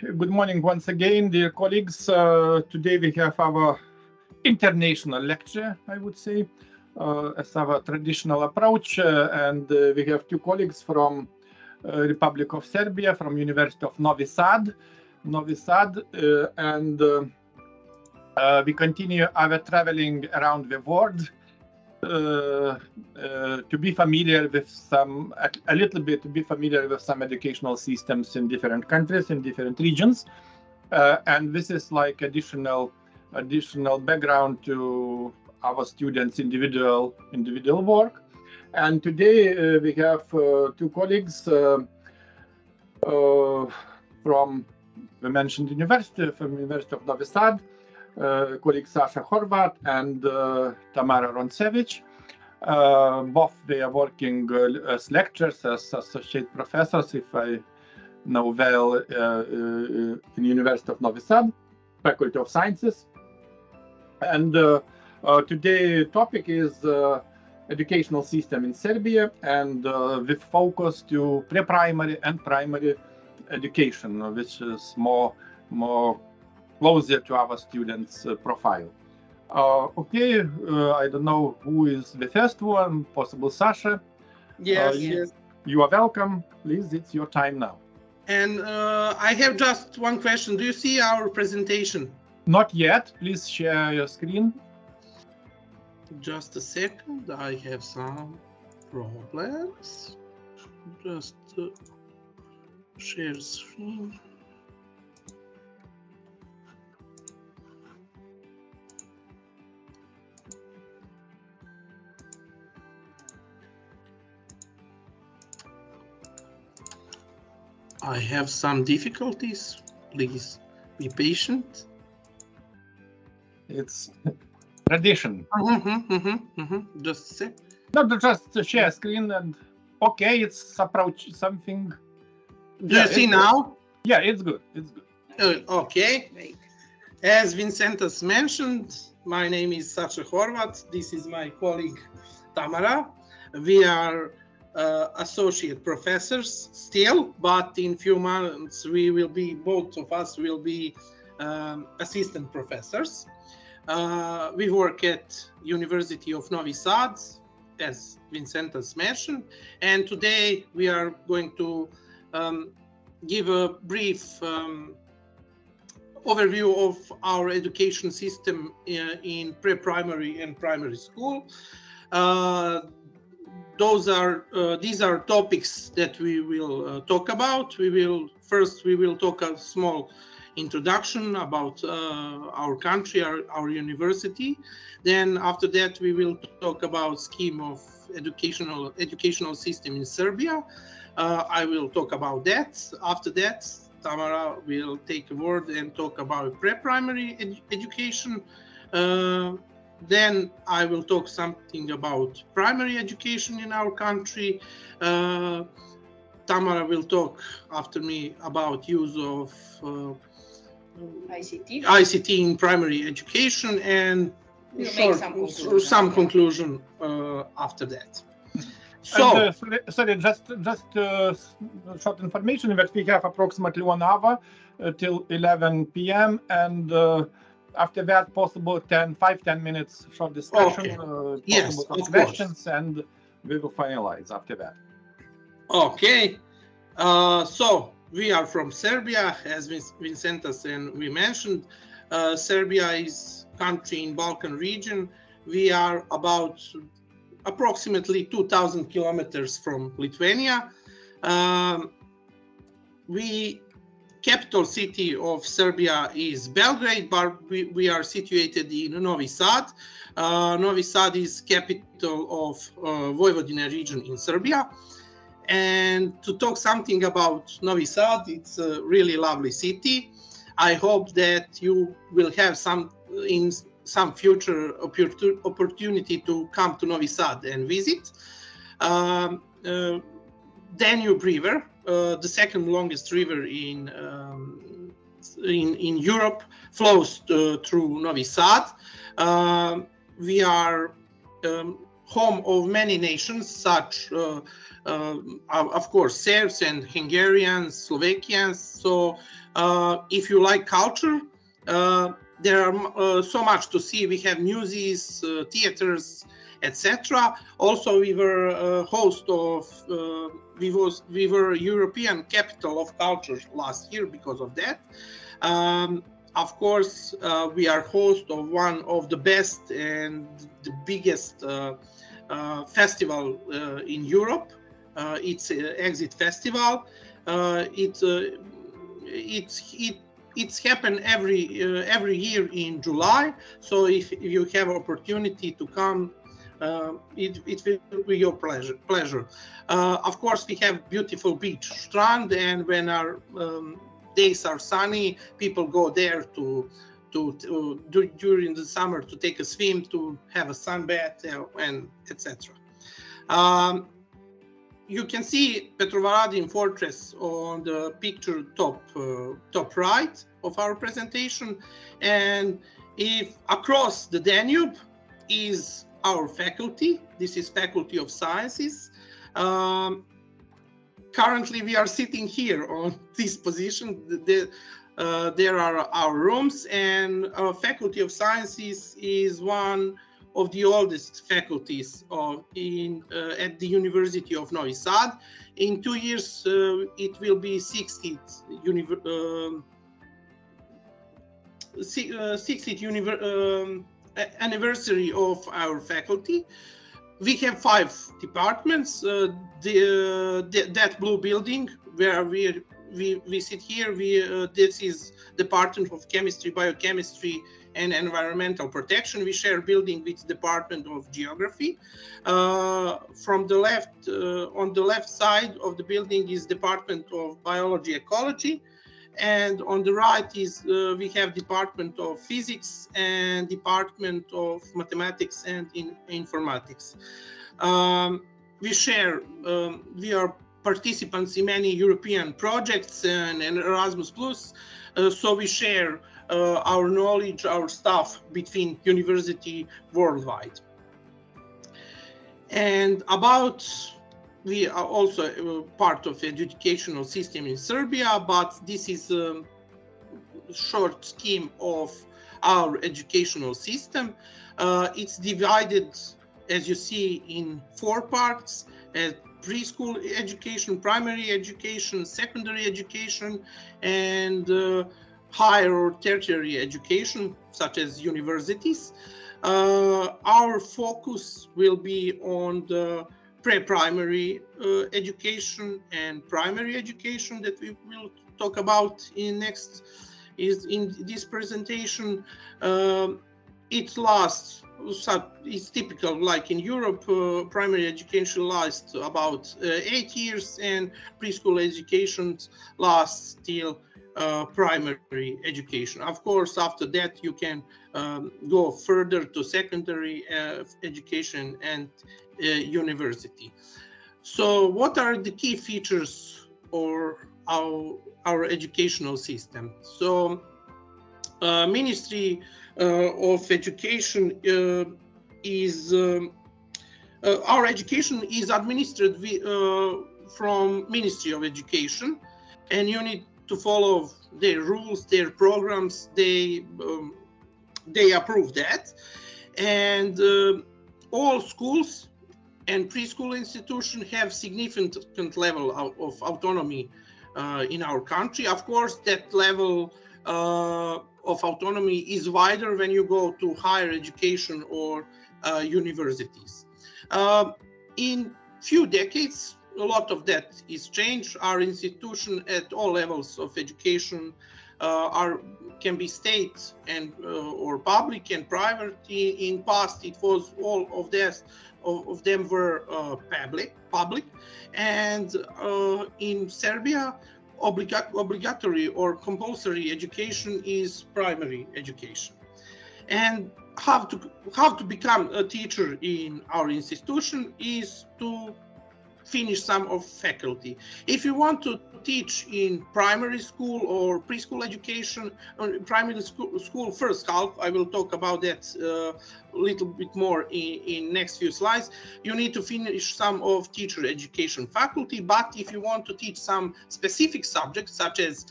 Good morning once again, dear colleagues. Today we have our international lecture, I would say, as our traditional approach. And we have two colleagues from Republic of Serbia, from University of Novi Sad, and we continue our traveling around the world to be familiar with some educational systems in different countries, in different regions, and this is like additional background to our students' individual work. And today we have two colleagues from the mentioned university, from University of Novi Sad, colleague Saša Horvat and Tamara Rončević. Both they are working as lecturers, as associate professors, if I know well, in University of Novi Sad, Faculty of Sciences. And today's topic is educational system in Serbia, and with focus to pre-primary and primary education, which is more closer to our students' profile. Okay, I don't know who is the first one, possible Saša. Yes. You are welcome. Please, it's your time now. And I have just one question. Do you see our presentation? Not yet. Please share your screen. Just a second. I have some problems. Just share screen. I have some difficulties. Please be patient. It's tradition. Just a sec. No, just share screen and okay, it's approach something. Do you see now? Yeah, it's good. It's good. Okay. Great. As Vincentas mentioned, my name is Saša Horvat. This is my colleague Tamara. We are associate professors still, but in few months we will be, both of us will be assistant professors. We work at University of Novi Sad, as Vincentas mentioned, and today we are going to give a brief overview of our education system in pre-primary and primary school. These are topics that we will talk about. We will talk a small introduction about our country, our university. Then after that, we will talk about scheme of educational system in Serbia. I will talk about that. After that, Tamara will take a word and talk about pre-primary education. Then I will talk something about primary education in our country. Tamara will talk after me about use of ICT in primary education, and we'll some conclusion after that. So, sorry, just short information that we have approximately 1 hour till 11 p.m. and after that, possible 10 minutes short discussion, okay. Yes, possible of questions, course. and we will finalize after that. Okay, so we are from Serbia, as Vincentas and we mentioned. Serbia is country in Balkan region. We are about approximately 2,000 kilometers from Lithuania. Capital city of Serbia is Belgrade, but we are situated in Novi Sad. Novi Sad is capital of Vojvodina region in Serbia. And to talk something about Novi Sad, it's a really lovely city. I hope that you will have some future opportunity to come to Novi Sad and visit. Danube River, the second longest river in Europe, flows through Novi Sad. We are home of many nations, such of course Serbs and Hungarians, Slovakians. So If you like culture, there are so much to see. We have museums, theaters, etc. Also, we were host of we were European capital of culture last year because of that. Of course, we are host of one of the best and the biggest festival in Europe. It's Exit Festival. It's happened every year in July. So if you have opportunity to come, it will be your pleasure. Of course, we have beautiful beach, strand, and when our days are sunny, people go there to during the summer to take a swim, to have a sunbath, and etc. You can see Petrovaradin Fortress on the picture top right of our presentation, and if across the Danube is our faculty. This is Faculty of Sciences. Currently, we are sitting here on this position. There are our rooms, and our Faculty of Sciences is one of the oldest faculties at the University of Novi Sad. In 2 years, it will be 60th anniversary of our faculty. We have 5 departments. That blue building where we sit here, this is Department of Chemistry, Biochemistry, and Environmental Protection. We share building with Department of Geography. From the left, on the left side of the building is Department of Biology, Ecology, and on the right is we have Department of Physics and Department of Mathematics and Informatics. We are participants in many European projects and Erasmus Plus, so we share our knowledge, our stuff between university worldwide. And we are also part of the educational system in Serbia, but this is a short scheme of our educational system. It's divided, as you see, in 4 parts: preschool education, primary education, secondary education, and higher or tertiary education, such as universities. Our focus will be on the pre-primary education and primary education that we will talk about in this presentation. It's typical, like in Europe, primary education lasts about 8 years, and preschool education lasts till primary education. Of course, after that, you can go further to secondary education and university. So what are the key features of our educational system? So Ministry of Education is our education is administered from Ministry of Education, and you need to follow their rules, their programs. They approve that, and all schools and preschool institutions have significant level of autonomy in our country. Of course, that level of autonomy is wider when you go to higher education or universities. In few decades, a lot of that is changed. Our institution at all levels of education can be state and or public and private. In past, it was all of them were public, and in Serbia, obligatory or compulsory education is primary education. And how to become a teacher in our institution is to finish some of faculty. If you want to teach in primary school or preschool education, or primary school first half, I will talk about that a little bit more in next few slides. You need to finish some of teacher education faculty, but if you want to teach some specific subjects such as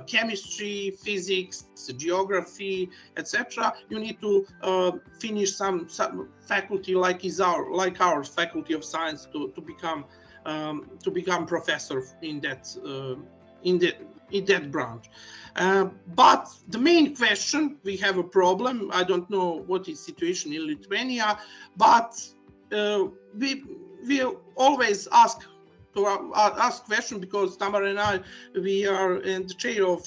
chemistry, physics, geography, etc., you need to finish some faculty like our faculty of science to become professor in that branch. But the main question, we have a problem. I don't know what is situation in Lithuania, but we always ask question, because Tamara and I, we are in the chair of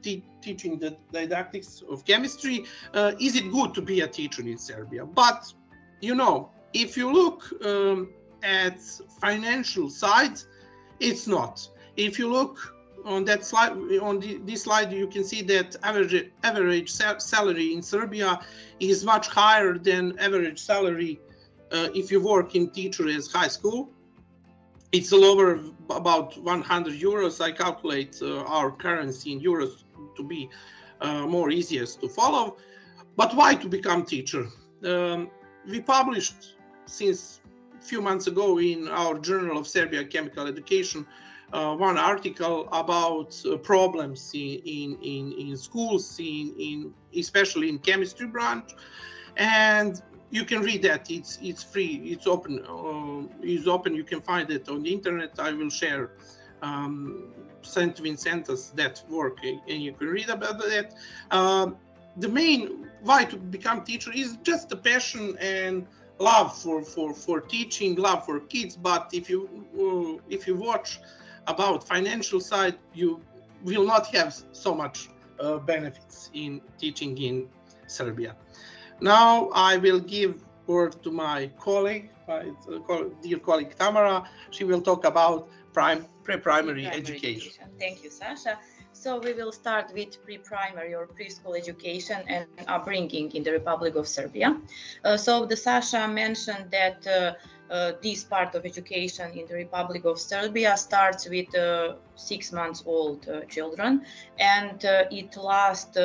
teaching the didactics of chemistry. Is it good to be a teacher in Serbia? But you know, if you look at financial side, it's not. If you look on that slide, on this slide, you can see that average salary in Serbia is much higher than average salary if you work in teacher as high school. It's lower, about 100 euros. I calculate our currency in euros to be more easiest to follow. But why to become teacher? We published since a few months ago in our Journal of Serbia Chemical Education one article about problems in schools, especially in chemistry branch, and you can read that. It's free. It's open. You can find it on the internet. I will share Saint Vincentas that work, and you can read about that. The main why to become teacher is just the passion and love for teaching, love for kids. But if you watch about financial side, you will not have so much benefits in teaching in Serbia. Now I will give word to my colleague, dear colleague Tamara. She will talk about pre-primary education. Thank you, Saša. So we will start with pre-primary or preschool education and upbringing in the Republic of Serbia. So the Saša mentioned that this part of education in the Republic of Serbia starts with 6 months old children, and it lasts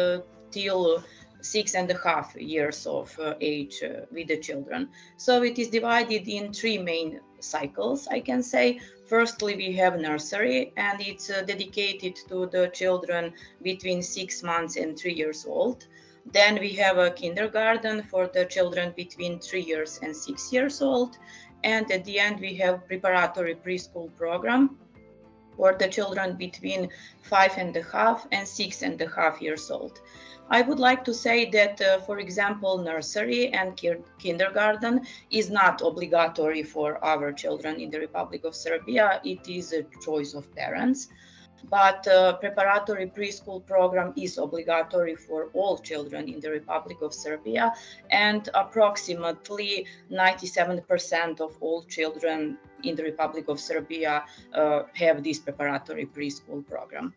till 6.5 years of age with the children. So it is divided in 3 main cycles, I can say. Firstly, we have nursery, and it's dedicated to the children between 6 months and 3 years old. Then we have a kindergarten for the children between 3 years and 6 years old. And at the end, we have preparatory preschool program for the children between 5.5 and 6.5 years old. I would like to say that, for example, nursery and kindergarten is not obligatory for our children in the Republic of Serbia. It is a choice of parents. But preparatory preschool program is obligatory for all children in the Republic of Serbia, and approximately 97% of all children in the Republic of Serbia have this preparatory preschool program.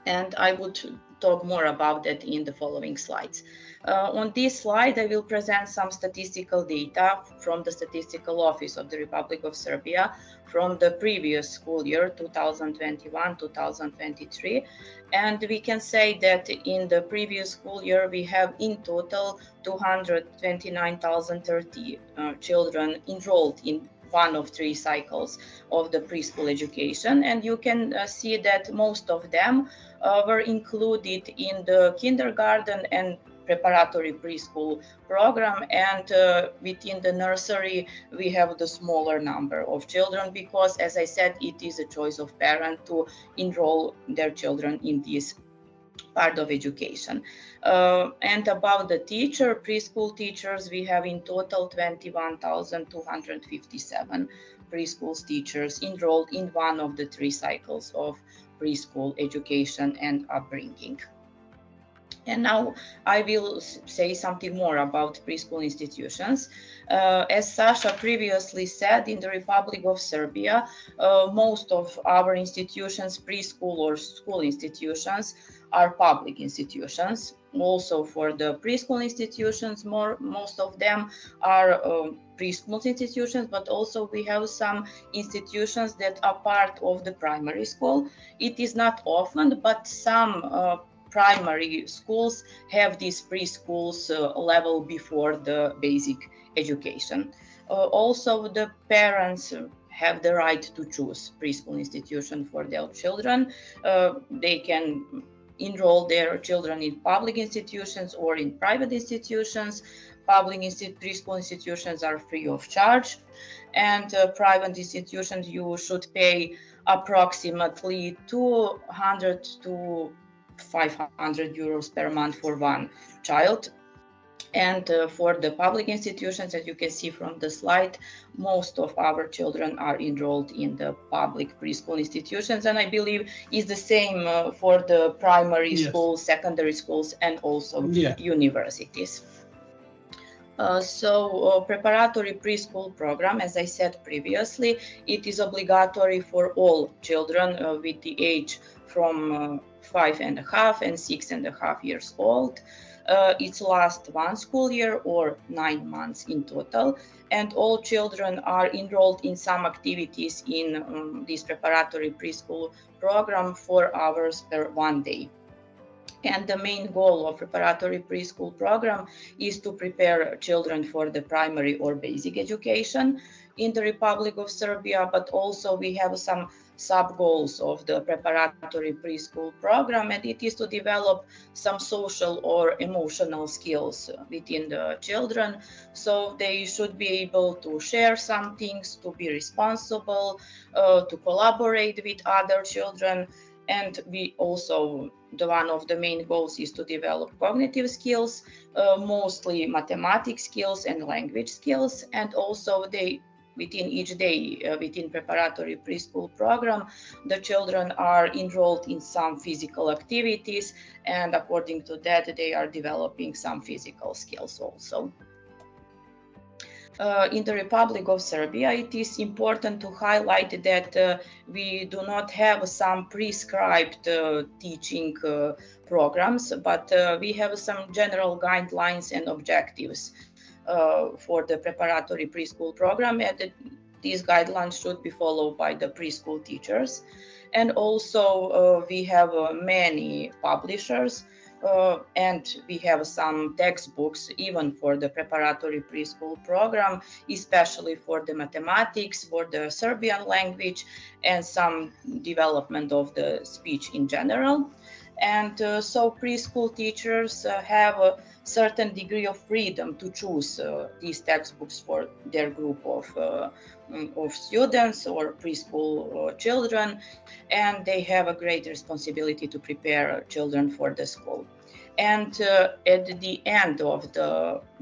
And I would talk more about that in the following slides. On this slide, I will present some statistical data from the Statistical Office of the Republic of Serbia from the previous school year, 2021-2023. And we can say that in the previous school year, we have in total 229,030 children enrolled in one of 3 cycles of the preschool education. And you can see that most of them were included in the kindergarten and preparatory preschool program, and within the nursery we have the smaller number of children, because, as I said, it is a choice of parent to enroll their children in this part of education. And about the preschool teachers, we have in total 21,257 preschool teachers enrolled in one of the 3 cycles of preschool education and upbringing. And now I will say something more about preschool institutions. As Saša previously said, in the Republic of Serbia, most of our institutions, preschool or school institutions, are public institutions. also for the preschool institutions. Most of them are preschool institutions, but also we have some institutions that are part of the primary school. It is not often, but some primary schools have these preschools level before the basic education. Also, the parents have the right to choose preschool institution for their children. They can enroll their children in public institutions or in private institutions. Public preschool institutions are free of charge, and private institutions you should pay approximately 200 to 500 euros per month for one child. And for the public institutions, as you can see from the slide, most of our children are enrolled in the public preschool institutions. And I believe is the same for the primary schools, secondary schools, and also universities. Preparatory preschool program, as I said previously, it is obligatory for all children with the age from 5.5 and 6.5 years old. It lasts one school year or 9 months in total, and all children are enrolled in some activities in this preparatory preschool program 4 hours per one day. And the main goal of preparatory preschool program is to prepare children for the primary or basic education in the Republic of Serbia, but also we have some sub-goals of the preparatory preschool program, and it is to develop some social or emotional skills within the children. So they should be able to share some things, to be responsible, to collaborate with other children. And we also, one of the main goals is to develop cognitive skills, mostly mathematics skills and language skills. And also within each day, within preparatory preschool program, the children are enrolled in some physical activities. And according to that, they are developing some physical skills also. In the Republic of Serbia, it is important to highlight that we do not have some prescribed teaching programs, but we have some general guidelines and objectives for the preparatory preschool program, and these guidelines should be followed by the preschool teachers. And also we have many publishers and we have some textbooks even for the preparatory preschool program, especially for the mathematics, for the Serbian language, and some development of the speech in general. And so preschool teachers have a certain degree of freedom to choose these textbooks for their group of students or preschool children, and they have a great responsibility to prepare children for the school. And at the end of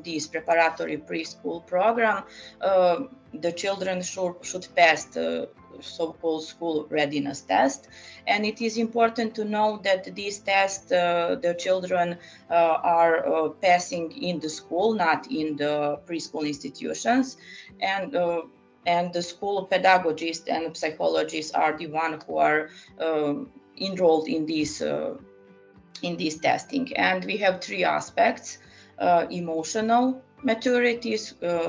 this preparatory preschool program, the children should pass the so-called school readiness test. And it is important to know that this test, the children are passing in the school, not in the preschool institutions. And the school pedagogists and psychologists are the ones who are enrolled in this testing. And we have three aspects: emotional maturity,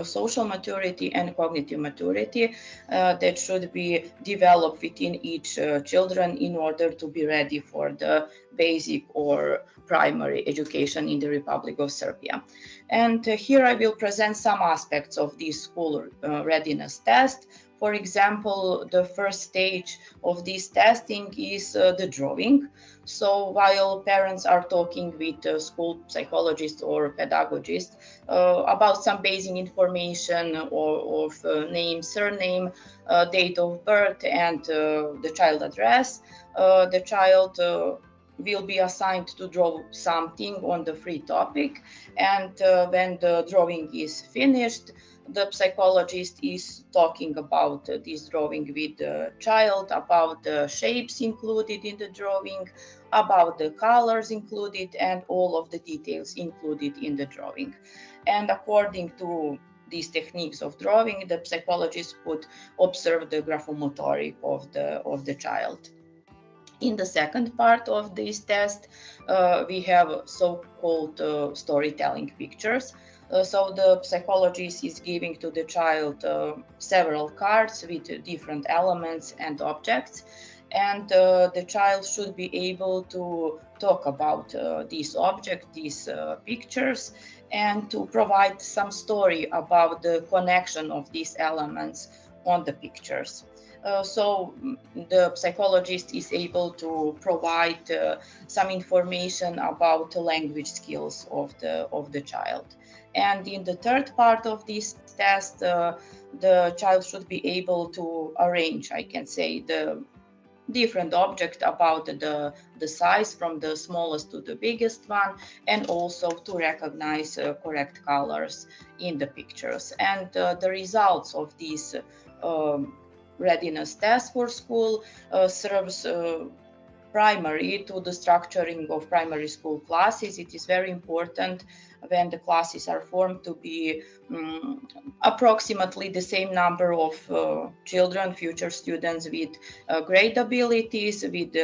social maturity, and cognitive maturity that should be developed within each children in order to be ready for the basic or primary education in the Republic of Serbia. And here I will present some aspects of this school readiness test. For example, the first stage of this testing is the drawing. So while parents are talking with school psychologists or pedagogists about some basic information of name, surname, date of birth, and the child address, the child will be assigned to draw something on the free topic. And when the drawing is finished, the psychologist is talking about this drawing with the child, about the shapes included in the drawing, about the colors included, and all of the details included in the drawing. And according to these techniques of drawing, the psychologist could observe the graphomotoric of the child. In the second part of this test, we have so-called storytelling pictures. So the psychologist is giving to the child several cards with different elements and objects, and the child should be able to talk about these objects, these pictures, and to provide some story about the connection of these elements on the pictures. So the psychologist is able to provide some information about the language skills of the child. And in the third part of this test, the child should be able to arrange, I can say, the different object about the size from the smallest to the biggest one, and also to recognize correct colors in the pictures. And the results of these readiness test for school serves primary to the structuring of primary school classes. It is very important when the classes are formed to be approximately the same number of children, future students with great abilities, with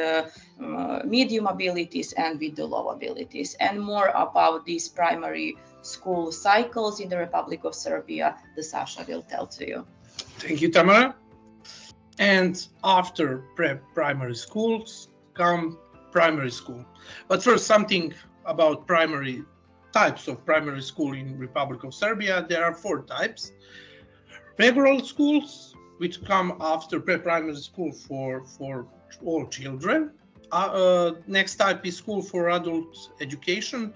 medium abilities, and with the low abilities. And more about these primary school cycles in the Republic of Serbia, the Saša will tell to you. Thank you, Tamara. And after primary schools come primary school. But first, something about primary types of primary school in Republic of Serbia. There are 4 types. Regular schools, which come after pre-primary school for all children. Next type is school for adult education.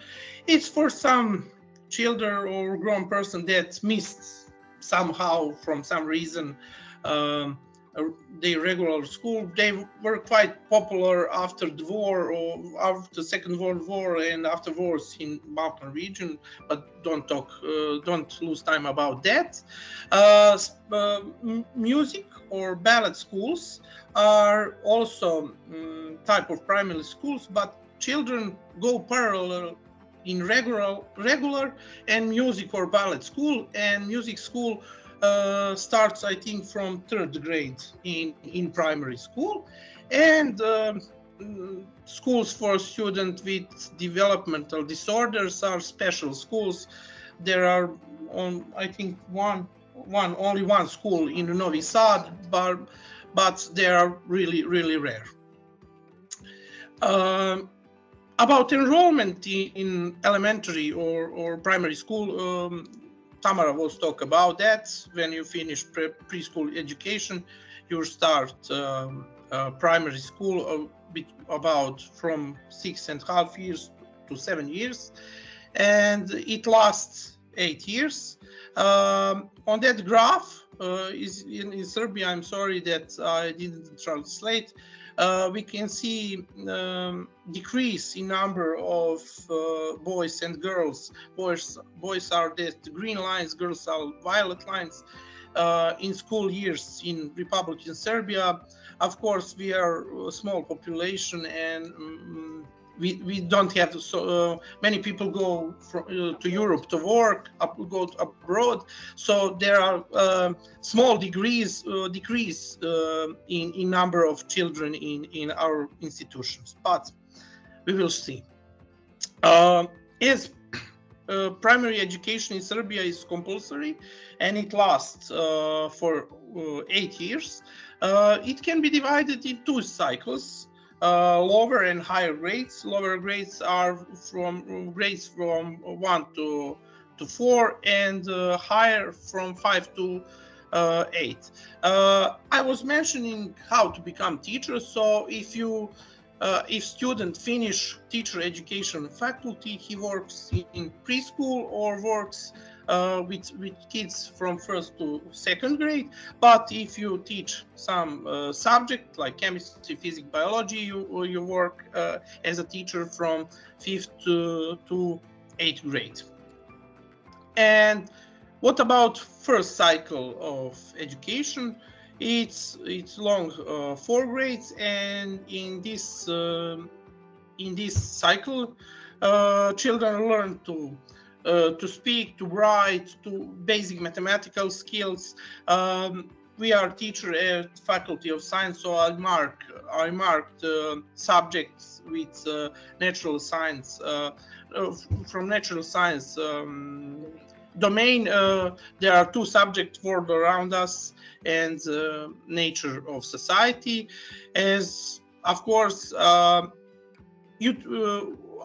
It's for some children or grown person that missed somehow from some reason the regular school. They were quite popular after the war or after Second World War and after wars in Balkan region, but don't lose time about that. Music or ballet schools are also type of primary schools, but children go parallel in regular and music or ballet school, and music school starts, I think, from 3rd grade in primary school. And schools for students with developmental disorders are special schools. There are, I think, only one school in Novi Sad, but they are really rare. About enrollment in elementary or primary school, Tamara will talk about that. When you finish preschool education, you start primary school about from 6.5 years to 7 years, and it lasts 8 years. On that graph is in Serbia. I'm sorry that I didn't translate. We can see decrease in number of boys and girls. Boys are the green lines, girls are violet lines in school years in Republic in Serbia. Of course, we are a small population, and we don't have so many people go to Europe to work, go abroad. So there are small decrease in number of children in our institutions, but we will see. As primary education in Serbia is compulsory and it lasts for 8 years, it can be divided in 2 cycles. Lower and higher grades. Lower grades are from grades from 1 to 4, and higher from 5 to 8. I was mentioning how to become teacher. So if student finish teacher education faculty, he works in preschool or works with kids from 1st to 2nd grade. But if you teach some subject like chemistry, physics, biology, you work as a teacher from 5th to 8th grade. And what about first cycle of education? It's long 4 grades, and in this cycle, children learn to speak, to write, to basic mathematical skills. we are teacher at Faculty of Science, so I marked subjects with natural science. From natural science domain, there are two subjects: world around us and nature of society. As of course,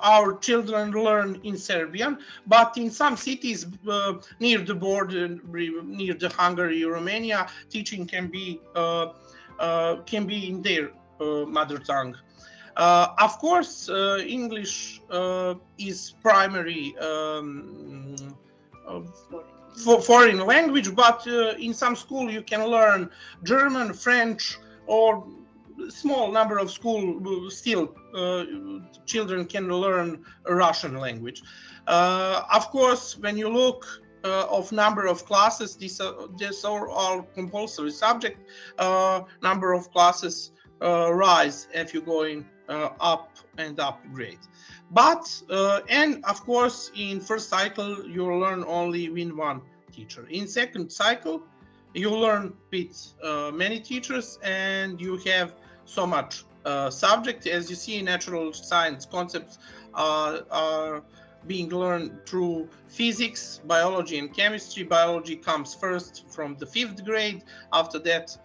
our children learn in Serbian, but in some cities near the border, near the Hungary, Romania, teaching can be in their mother tongue. Of course, English is primary foreign language, but in some school you can learn German, French, or small number of school still children can learn Russian language. Of course, when you look of number of classes, these are all compulsory subject. Number of classes rise if you're going up and upgrade. But and of course, in first cycle you learn only with one teacher. In second cycle, you learn with many teachers, and you have so much subject. As you see, natural science concepts are being learned through physics, biology, and chemistry. Biology comes first from the 5th grade. After that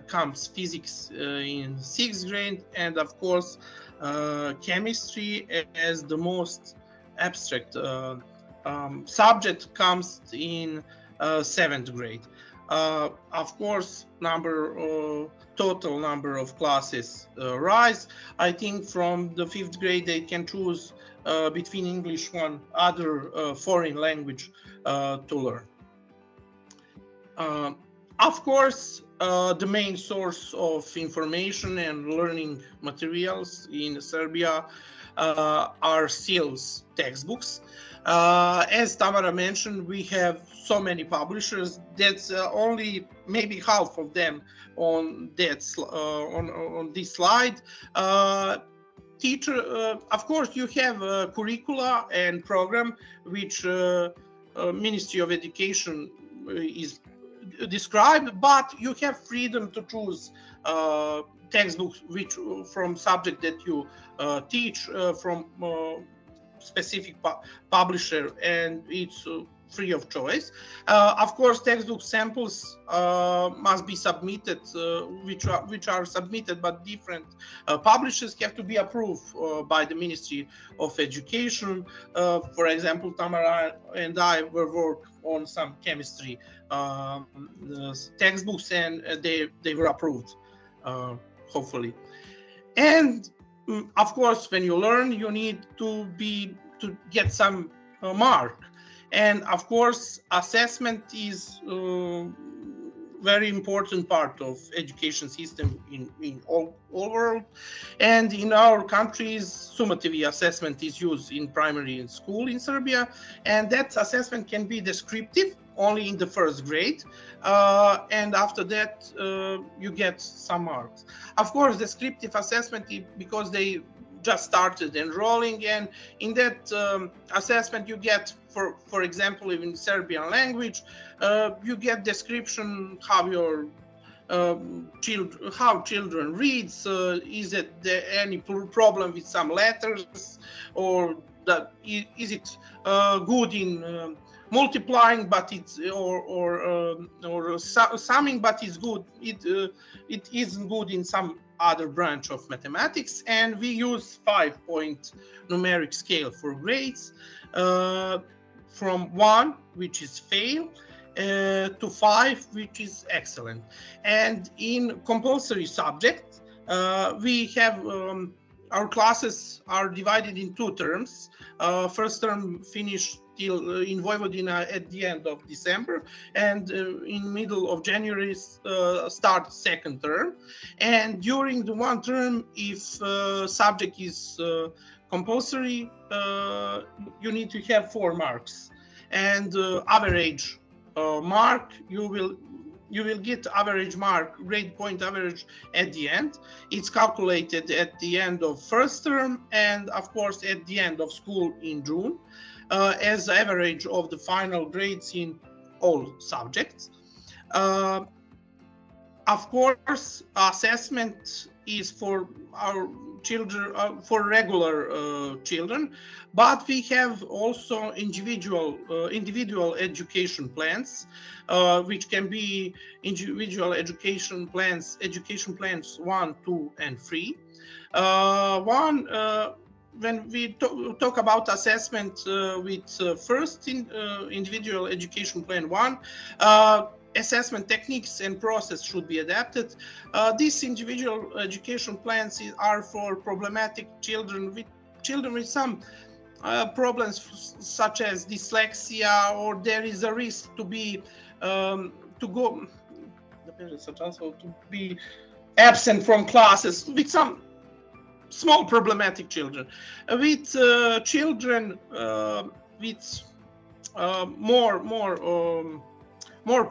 comes physics in 6th grade, and of course chemistry as the most abstract subject comes in 7th grade. Of course, total number of classes rise. I think from the 5th grade they can choose between English one other foreign language to learn. Of course, the main source of information and learning materials in Serbia are still textbooks. As Tamara mentioned, we have so many publishers. That's only maybe half of them on that on this slide. Of course, you have curricula and program which Ministry of Education is described, but you have freedom to choose textbooks which from subject that you teach from specific publisher, and it's free of choice. Of course, textbook samples must be submitted, which are submitted, but different publishers have to be approved by the Ministry of Education. For example, Tamara and I were work on some chemistry textbooks, and they were approved, hopefully. And of course, when you learn, you need to get some mark. And of course, assessment is very important part of education system in all world. And in our countries, summative assessment is used in primary school in Serbia. And that assessment can be descriptive only in the 1st grade. And after that, you get some marks. Of course, descriptive assessment, because they just started enrolling, and in that assessment you get, for example, in Serbian language, you get description how your how children reads. Is it any problem with some letters, or is it good in multiplying, but it's or summing, but it's good. It isn't good in some other branch of mathematics. And we use 5-point numeric scale for grades, from 1, which is fail, to 5, which is excellent. And in compulsory subject, we have our classes are divided in 2 terms. First term finished till in Vojvodina at the end of December, and in middle of January start 2nd term. And during the 1 term, if subject is compulsory, you need to have 4 marks, and average mark you will get average mark, grade point average at the end. It's calculated at the end of 1st term, and of course at the end of school in June, as average of the final grades in all subjects. Of course, assessment is for our children, for regular children, but we have also individual education plans, which can be individual education plans 1, 2, and 3. When we talk about assessment with first individual education plan 1, assessment techniques and process should be adapted. These individual education plans are for problematic children with some problems such as dyslexia, or there is a risk to be to be absent from classes, with some small problematic children. With children with more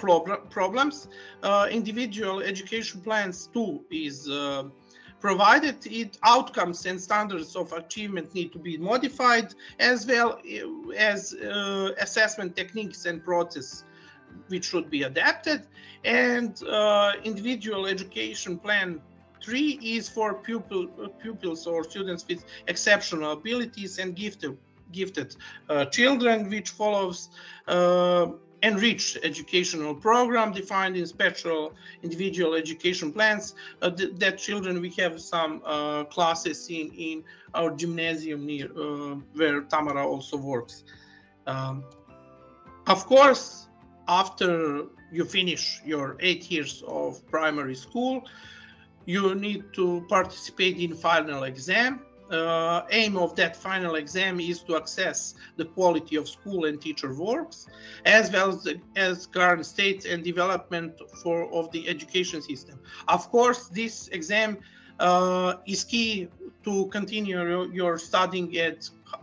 problems, individual education plans 2 is provided. Outcomes and standards of achievement need to be modified, as well as assessment techniques and process which should be adapted. And individual education plan 3 is for pupils or students with exceptional abilities and gifted children, which follows enriched educational program defined in special individual education plans. That children, we have some classes in our gymnasium near where Tamara also works. Of course, after you finish your 8 years of primary school, you need to participate in final exam. Aim of that final exam is to assess the quality of school and teacher works, as well as current state and development of the education system. Of course, this exam is key to continue your studying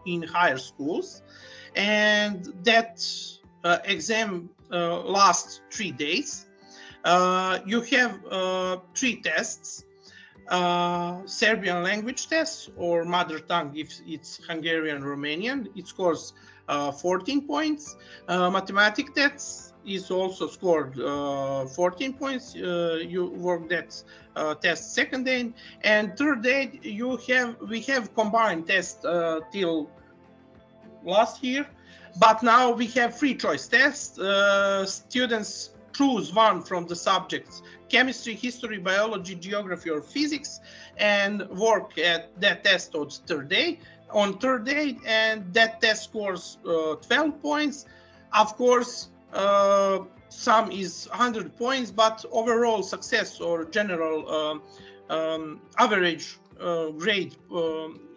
in higher schools, and that exam lasts 3 days. You have 3 tests: Serbian language test, or mother tongue if it's Hungarian, Romanian. It scores 14 points. Mathematics tests is also scored 14 points. You work that test second day, and third day we have combined tests till last year, but now we have free choice tests. Students choose one from the subjects: chemistry, history, biology, geography, or physics, and work at that test on third day, and that test scores 12 points. Of course, some is 100 points, but overall success or general average grade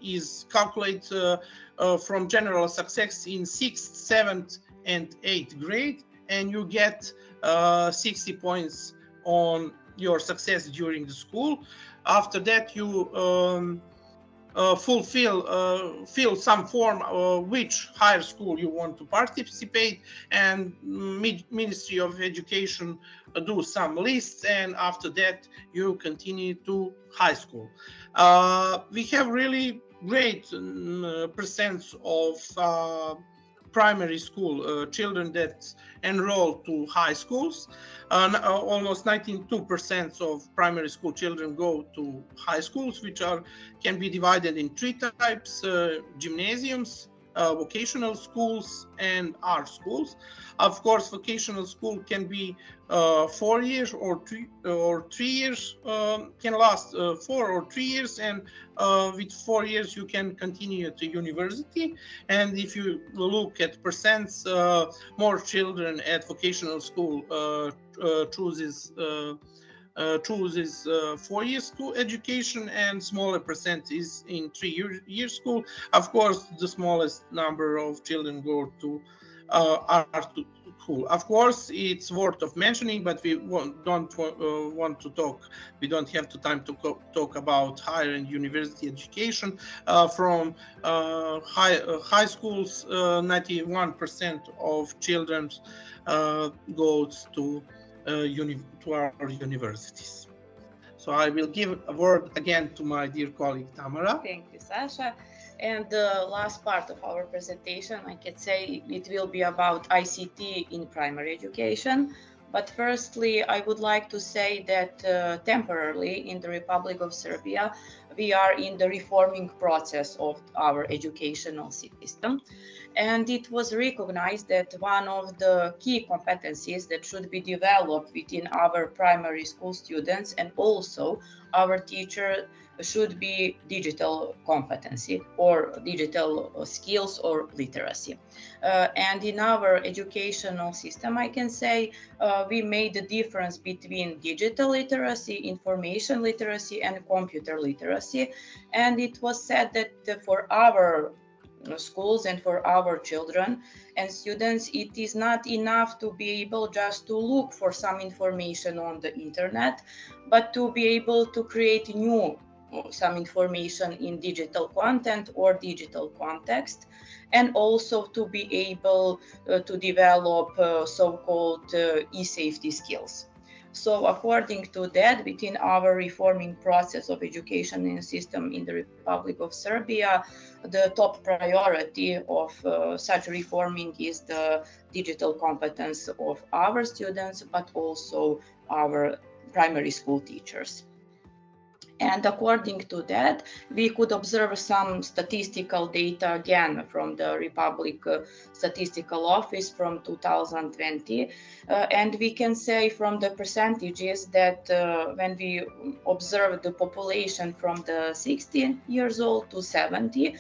is calculated from general success in 6th, 7th, and 8th grade, and you get 60 points on your success during the school. After that, you fill some form which higher school you want to participate, and Ministry of Education do some lists, and after that you continue to high school. We have really great percent of primary school children that enroll to high schools. Almost 92% of primary school children go to high schools, which can be divided in 3 types: gymnasiums, vocational schools, and art schools. Of course, vocational school can be 4 years or 3 years, can last 4 or 3 years, and with 4 years you can continue to university. And if you look at percents, more children at vocational school chooses 4 years school education, and smaller percent is in 3 year school. Of course, the smallest number of children go to art school. Of course, it's worth of mentioning, but we don't want to talk. We don't have the time to talk about higher and university education. From high schools, 91% of children goes to our universities. So I will give a word again to my dear colleague Tamara. Thank you, Saša. And the last part of our presentation, I can say it will be about ICT in primary education. But firstly, I would like to say that temporarily in the Republic of Serbia, we are in the reforming process of our educational system. And it was recognized that one of the key competencies that should be developed within our primary school students and also our teacher should be digital competency or digital skills or literacy. And in our educational system, I can say we made the difference between digital literacy, information literacy, and computer literacy. And it was said that for our schools and for our children and students, it is not enough to be able just to look for some information on the internet, but to be able to create new some information in digital content or digital context, and also to be able to develop so-called e-safety skills. So according to that, within our reforming process of education and system in the Republic of Serbia, the top priority of such reforming is the digital competence of our students, but also our primary school teachers. And according to that, we could observe some statistical data again from the Republic Statistical Office from 2020. And we can say from the percentages that when we observe the population from the 60 years old to 70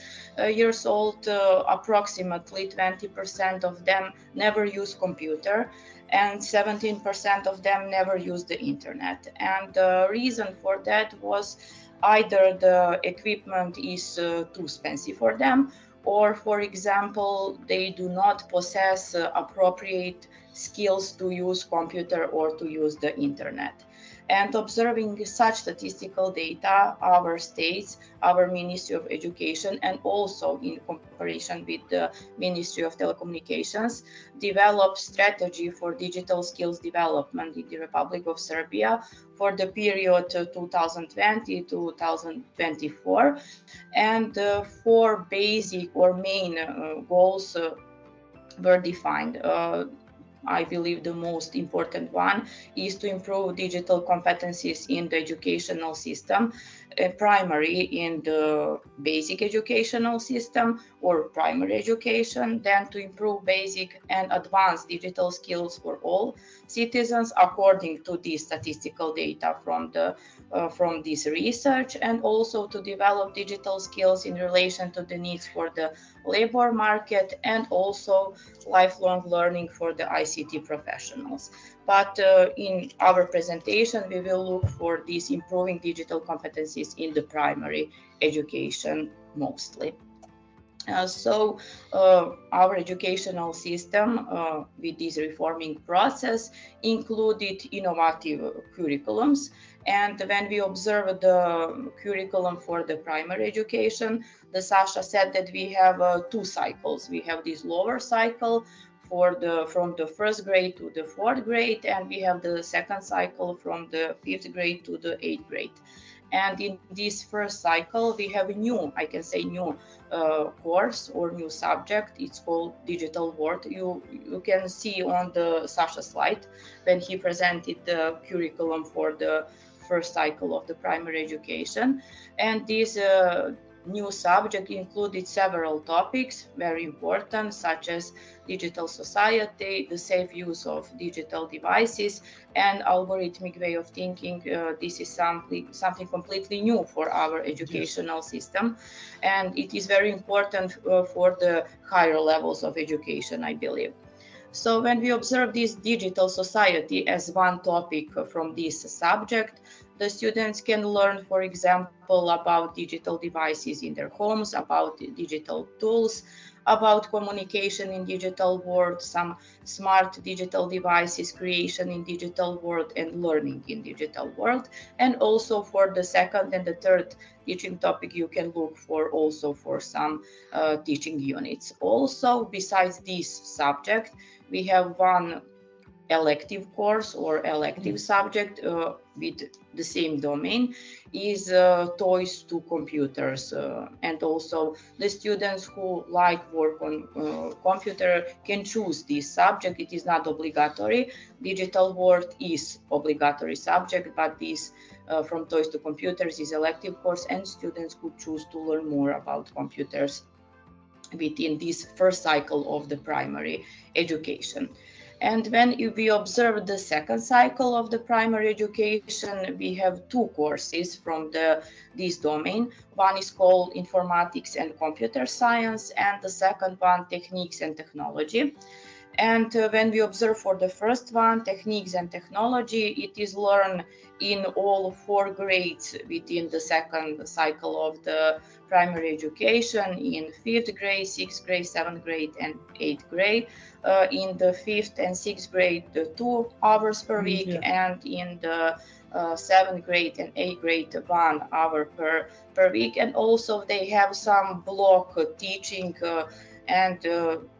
years old, approximately 20% of them never use computer, and 17% of them never used the internet. And the reason for that was either the equipment is too expensive for them, or for example, they do not possess appropriate skills to use computer or to use the internet. And observing such statistical data, our states, our Ministry of Education, and also in cooperation with the Ministry of Telecommunications, developed strategy for digital skills development in the Republic of Serbia for the period 2020 to 2024. And four basic or main goals were defined. I believe the most important one is to improve digital competencies in the educational system, primary in the basic educational system or primary education, then to improve basic and advanced digital skills for all citizens according to the statistical data from this research, and also to develop digital skills in relation to the needs for the labor market and also lifelong learning for the ICT professionals. But in our presentation, we will look for these improving digital competencies in the primary education mostly. So our educational system with this reforming process included innovative curriculums. And when we observe the curriculum for the primary education, the Saša said that we have two cycles. We have this lower cycle from the first grade to the fourth grade, and we have the second cycle from the fifth grade to the eighth grade. And in this first cycle, we have a new, I can say new course or new subject. It's called Digital World. You can see on the Saša slide when he presented the curriculum for the first cycle of the primary education. And this new subject included several topics, very important, such as digital society, the safe use of digital devices, and algorithmic way of thinking. This is something completely new for our educational system, and it is very important for the higher levels of education, I believe. So when we observe this digital society as one topic from this subject, the students can learn, for example, about digital devices in their homes, about digital tools, about communication in digital world, some smart digital devices creation in digital world, and learning in digital world. And also for the second and the third teaching topic, you can look for also for some teaching units. Also, besides this subject, we have one elective course or elective subject with the same domain is toys to computers, and also the students who like work on computer can choose this subject. It is not obligatory. Digital world is obligatory subject, but this from toys to computers is elective course, and students could choose to learn more about computers within this first cycle of the primary education. And when we observe the second cycle of the primary education, we have two courses from this domain. One is called Informatics and Computer Science, and the second one, Techniques and Technology. And when we observe for the first one, Techniques and Technology, it is learned in all 4 grades within the second cycle of the primary education, in 5th grade, 6th grade, 7th grade, and 8th grade. In the 5th and 6th grade, 2 hours per week, and in the 7th grade and 8th grade, 1 hour per week. And also they have some block teaching, and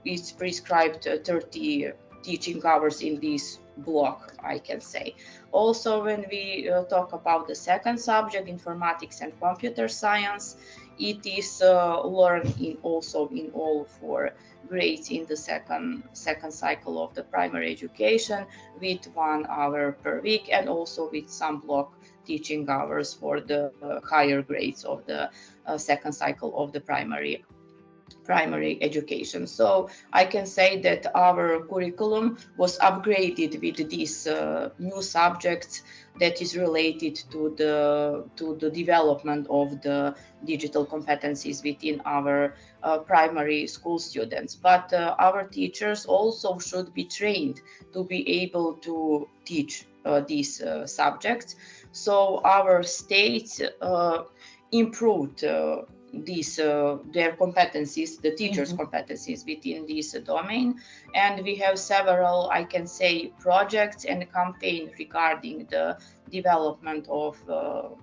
it's prescribed 30 teaching hours in this block, I can say. Also, when we talk about the second subject, Informatics and Computer Science, it is learned also in all 4 grades in the second cycle of the primary education, with 1 hour per week, and also with some block teaching hours for the higher grades of the second cycle of the primary education. So I can say that our curriculum was upgraded with these new subjects that is related to the development of the digital competencies within our primary school students. But our teachers also should be trained to be able to teach these subjects. So our state improved their competencies, the teachers' competencies within this domain. And we have several, I can say, projects and campaign regarding the development of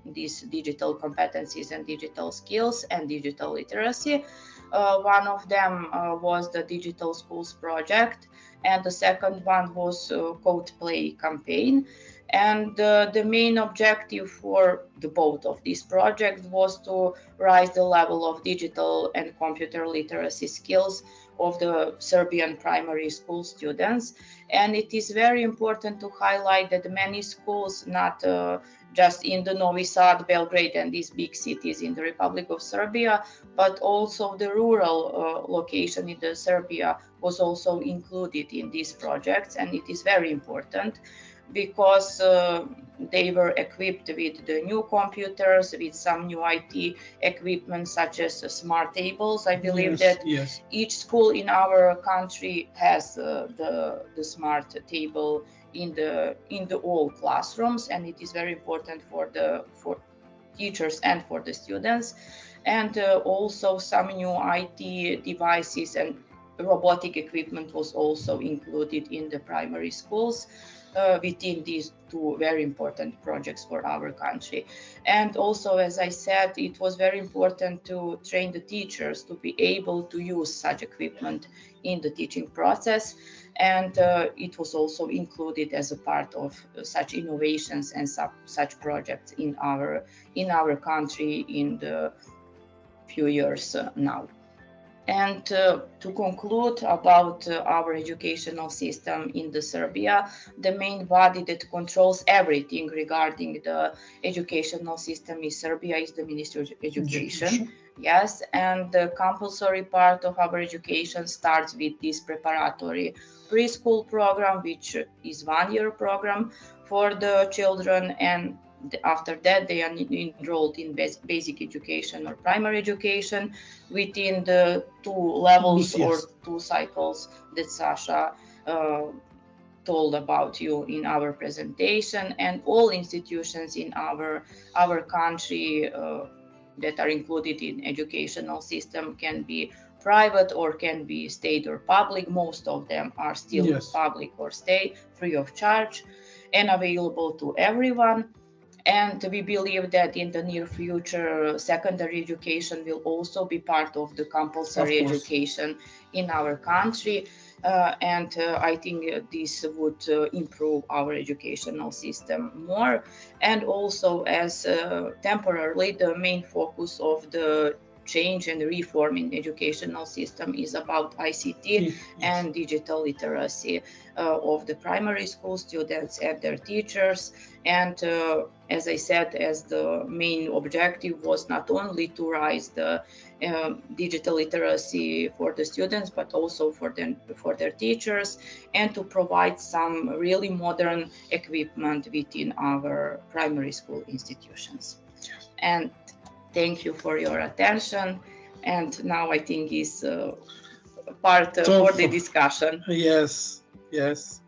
these digital competencies and digital skills and digital literacy. One of them was the Digital Schools project, and the second one was Code Play campaign. And the main objective for both of these projects was to raise the level of digital and computer literacy skills of the Serbian primary school students. And it is very important to highlight that many schools, not just in the Novi Sad, Belgrade, and these big cities in the Republic of Serbia, but also the rural location in the Serbia was also included in these projects. And it is very important because they were equipped with the new computers, with some new IT equipment such as smart tables. I believe that each school in our country has the smart table in the all classrooms, and it is very important for teachers and for the students. And also some new IT devices and robotic equipment was also included in the primary schools within these 2 very important projects for our country. And also, as I said, it was very important to train the teachers to be able to use such equipment in the teaching process. And it was also included as a part of such innovations and such projects in our country in the few years now. And to conclude about our educational system in the Serbia, the main body that controls everything regarding the educational system in Serbia is the Ministry of Education. Yes, and the compulsory part of our education starts with this preparatory preschool program, which is 1-year program for the children, and after that they are enrolled in basic education or primary education within the 2 levels or 2 cycles that Saša told about you in our presentation. And all institutions in our country that are included in educational system can be private or can be state or public. Most of them are still public or state, free of charge and available to everyone. And we believe that in the near future, secondary education will also be part of the compulsory education in our country. I think this would improve our educational system more. And also, as temporarily, the main focus of the change and reform in educational system is about ICT and digital literacy of the primary school students and their teachers. And as I said, as the main objective was not only to raise the digital literacy for the students, but also for their teachers, and to provide some really modern equipment within our primary school institutions. And thank you for your attention. And now I think is part for the discussion. Yes, yes.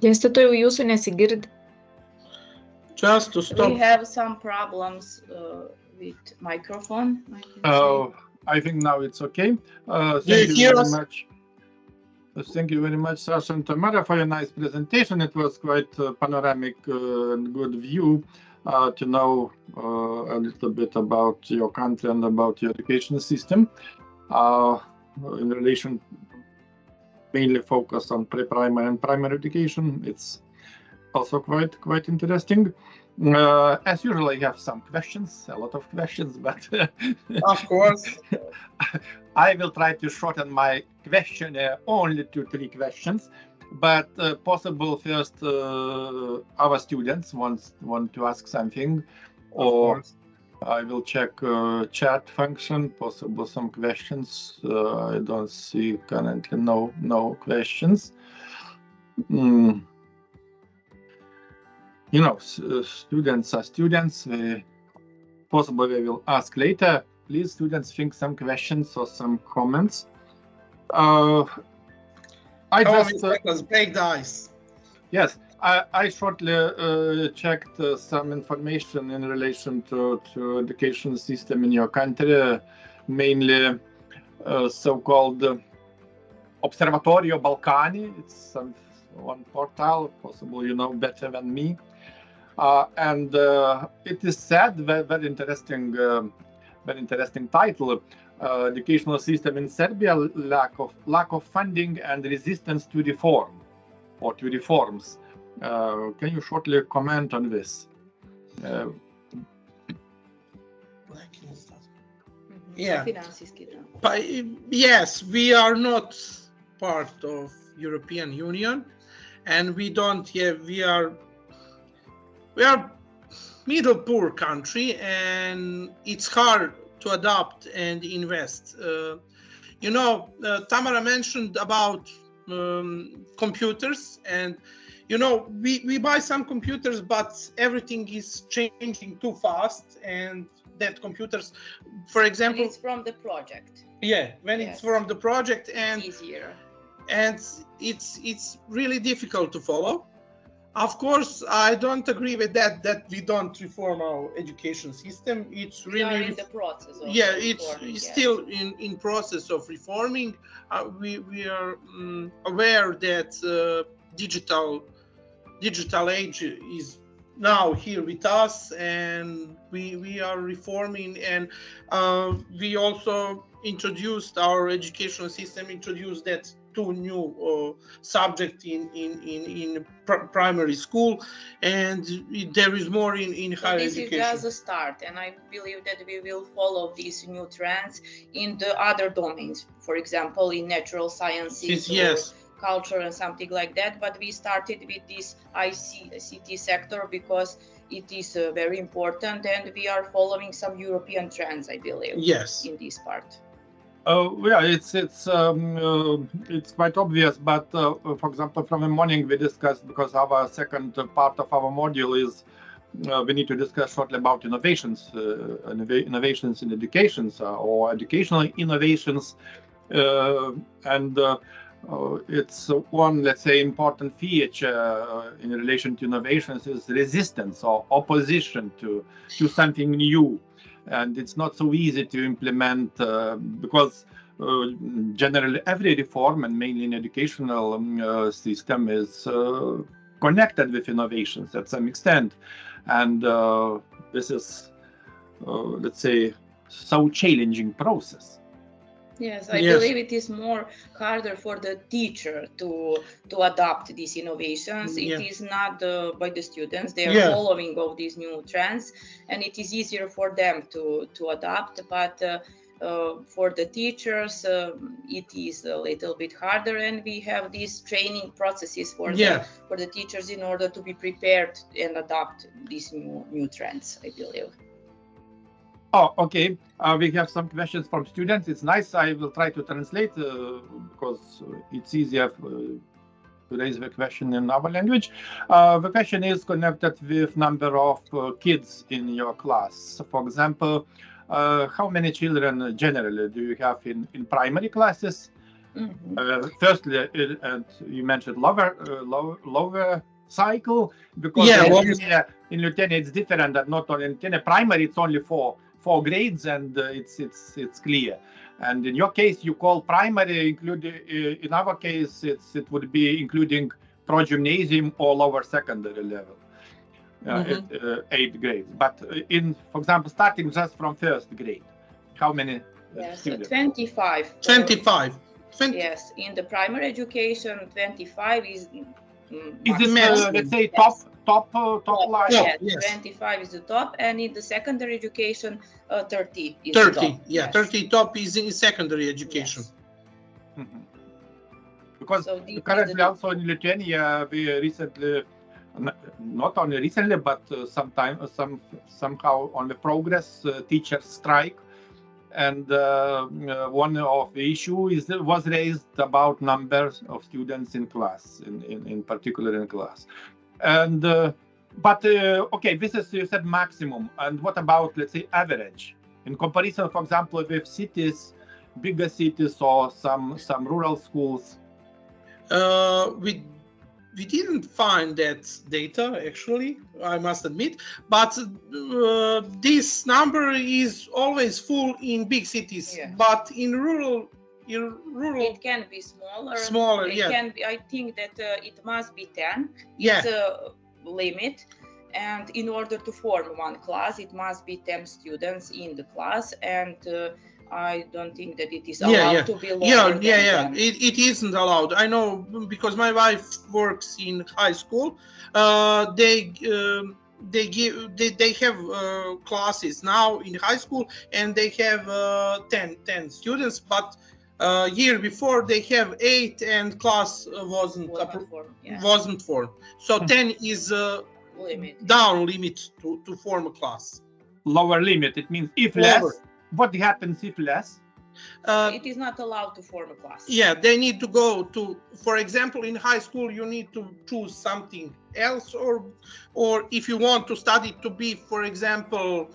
Dėstytojau, jūsų nesigirdi. Just to stop. We have some problems with microphone. I think now it's okay. Do you hear us? Thank you very much, Saša and Tamara, for your nice presentation. It was quite panoramic and good view to know a little bit about your country and about your education system in relation mainly focused on pre-primary and primary education. It's also quite interesting. As usual, I have some questions, a lot of questions, but of course, I will try to shorten my questionnaire only to 3 questions. But possible first, our students want to ask something, or I will check chat function. Possible some questions. I don't see currently no questions. You know, students are students. Possibly we will ask later. Please, students, think some questions or some comments. let's break the ice. Yes, I shortly checked some information in relation to education system in your country, mainly so-called Observatorio Balkani. It's one portal, possibly you know better than me. And it is said, very interesting title, educational system in Serbia, lack of funding and resistance to reform or to reforms. Can you shortly comment on this? Yeah. Yes, we are not part of European Union, and we don't have. We are middle poor country, and it's hard to adapt and invest. You know, Tamara mentioned about computers, and you know, we buy some computers, but everything is changing too fast, and that computers, for example, it's from the project. Yeah, when it's from the project, and it's easier, and it's really difficult to follow. Of course, I don't agree with that we don't reform our education system. It's really in the process of it's still in process of reforming. We are aware that digital age is now here with us, and we are reforming, and we also introduced our educational system, introduced that 2 new subjects in primary school, and there is more in higher education. This is just a start, and I believe that we will follow these new trends in the other domains, for example, in natural sciences or culture and something like that. But we started with this ICT sector because it is very important, and we are following some European trends, I believe. Yes. In this part. Yeah, it's quite obvious, but for example, from the morning we discussed, because our second part of our module is we need to discuss shortly about innovations in education, or educational innovations, and it's one, let's say, important feature in relation to innovations is resistance or opposition to something new. And it's not so easy to implement because generally every reform, and mainly in educational system, is connected with innovations at some extent. And this is, let's say, so challenging process. Yes, I believe it is more harder for the teacher to adopt these innovations. It is not by the students. They are following all these new trends, and it is easier for them to adopt. But for the teachers, it is a little bit harder, and we have these training processes for the teachers in order to be prepared and adopt these new trends, I believe. Oh, okay. We have some questions from students. It's nice. I will try to translate because it's easier to raise the question in our language. The question is connected with number of kids in your class. For example, how many children generally do you have in primary classes? Firstly, and you mentioned lower cycle, because in Lithuania it's different. That not only in primary, it's only four grades, and it's clear. And in your case, you call primary including. In our case, it would be including pro-gymnasium or lower secondary level, 8th grade. But for example, starting just from 1st grade, how many students? 25. 25. Yes, in the primary education, 25 is. Is it let's say top line? Yes, 25 is the top, and in the secondary education, 30 is 30, the top. Yeah, 30 top is in secondary education. Yes. Because currently also in Lithuania, we recently, not only recently, but somehow on the progress, teachers strike. And one of the issues was raised about numbers of students in class, in particular in class. And okay, this is, you said, maximum. And what about, let's say, average in comparison, for example, with cities, bigger cities, or some rural schools? We didn't find that data, actually, I must admit, but this number is always full in big cities, but in rural it can be smaller. I think that it must be 10. It's a limit, and in order to form one class, it must be 10 students in the class, and I don't think that it is allowed to be lower than 10. It isn't allowed. I know, because my wife works in high school. They have classes now in high school, and they have 10 students. But year before they have 8, and class wasn't formed. So 10 is down limit to form a class. Lower limit. It means if less. What happens if less? It is not allowed to form a class. Yeah, they need to go to, for example, in high school, you need to choose something else, or if you want to study to be, for example,